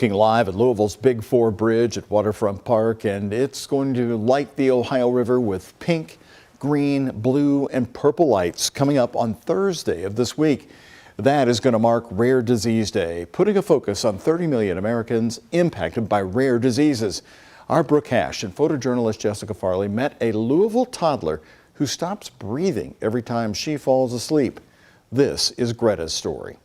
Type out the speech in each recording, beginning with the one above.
Looking live at Louisville's Big Four Bridge at Waterfront Park, and it's going to light the Ohio River with pink, green, blue, and purple lights coming up on Thursday of this week. That is going to mark Rare Disease Day, putting a focus on 30 million Americans impacted by rare diseases. Our Brooke Hash and photojournalist Jessica Farley met a Louisville toddler who stops breathing every time she falls asleep. This is Greta's story.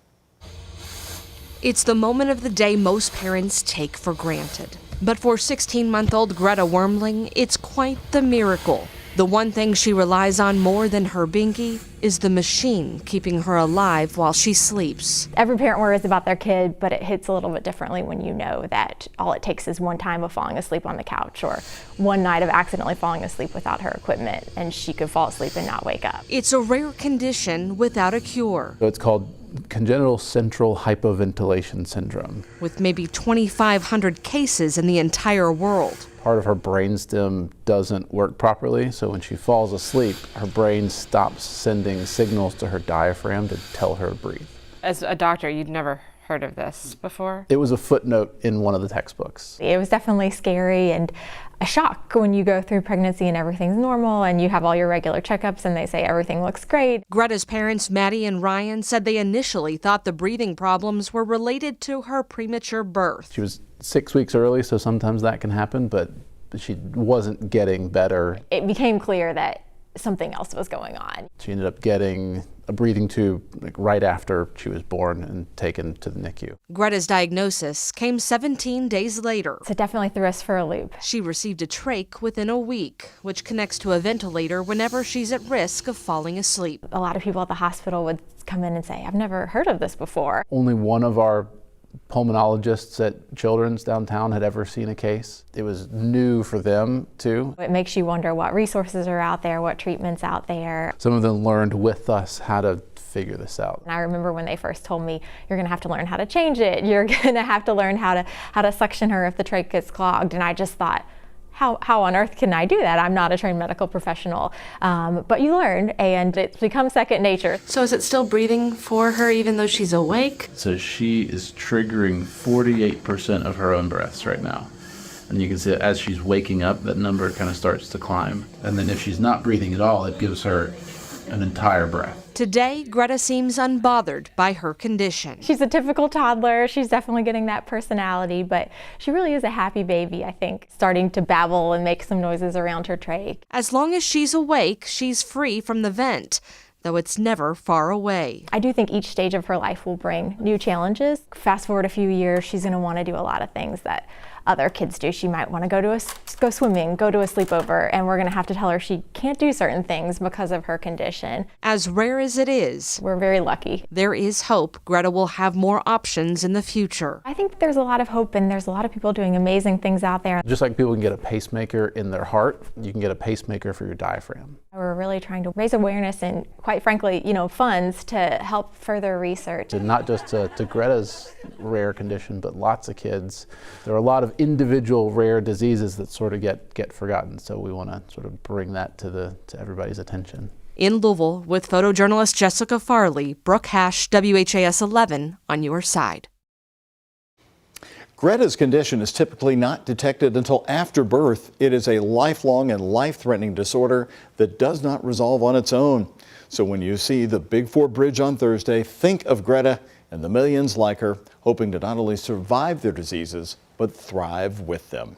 It's the moment of the day most parents take for granted. But for 16-month-old Greta Wormling, it's quite the miracle. The one thing she relies on more than her binky is the machine keeping her alive while she sleeps. Every parent worries about their kid, but it hits a little bit differently when you know that all it takes is one time of falling asleep on the couch or one night of accidentally falling asleep without her equipment, and she could fall asleep and not wake up. It's a rare condition without a cure. So it's called Congenital central hypoventilation syndrome. With maybe 2,500 cases in the entire world. Part of her brainstem doesn't work properly, so when she falls asleep, her brain stops sending signals to her diaphragm to tell her to breathe. As a doctor, you'd never heard of this before? It was a footnote in one of the textbooks. It was definitely scary and a shock when you go through pregnancy and everything's normal and you have all your regular checkups and they say everything looks great. Greta's parents, Maddie and Ryan, said they initially thought the breathing problems were related to her premature birth. She was 6 weeks early, so sometimes that can happen, but she wasn't getting better. It became clear that something else was going on. She ended up getting a breathing tube right after she was born and taken to the NICU. Greta's diagnosis came 17 days later. So it definitely threw us for a loop. She received a trach within a week, which connects to a ventilator whenever she's at risk of falling asleep. A lot of people at the hospital would come in and say, I've never heard of this before. Only one of our pulmonologists at Children's downtown had ever seen a case. It was new for them too. It makes you wonder what resources are out there, what treatments out there. Some of them learned with us how to figure this out. And I remember when they first told me, you're gonna have to learn how to change it. You're gonna have to learn how to suction her if the trach gets clogged. And I just thought, how on earth can I do that? I'm not a trained medical professional, but you learn and it's become second nature. So is it still breathing for her even though she's awake? So she is triggering 48% of her own breaths right now. And you can see as she's waking up, that number kind of starts to climb. And then if she's not breathing at all, it gives her an entire breath. Today, Greta seems unbothered by her condition. She's a typical toddler. She's definitely getting that personality, but she really is a happy baby, I think, starting to babble and make some noises around her trach. As long as she's awake, she's free from the vent, though it's never far away. I do think each stage of her life will bring new challenges. Fast forward a few years, she's going to want to do a lot of things that other kids do. She might want to go swimming, go to a sleepover, and we're going to have to tell her she can't do certain things because of her condition. As rare as it is, we're very lucky. There is hope Greta will have more options in the future. I think there's a lot of hope and there's a lot of people doing amazing things out there. Just like people can get a pacemaker in their heart, you can get a pacemaker for your diaphragm. We're really trying to raise awareness and, quite frankly, funds to help further research. And not just to Greta's rare condition, but lots of kids. There are a lot of individual rare diseases that sort of get forgotten, so we want to sort of bring that to everybody's attention. In Louisville, with photojournalist Jessica Farley, Brooke Hash, WHAS 11 on your side. Greta's condition is typically not detected until after birth. It is a lifelong and life-threatening disorder that does not resolve on its own. So when you see the Big Four Bridge on Thursday, think of Greta and the millions like her, hoping to not only survive their diseases, but thrive with them.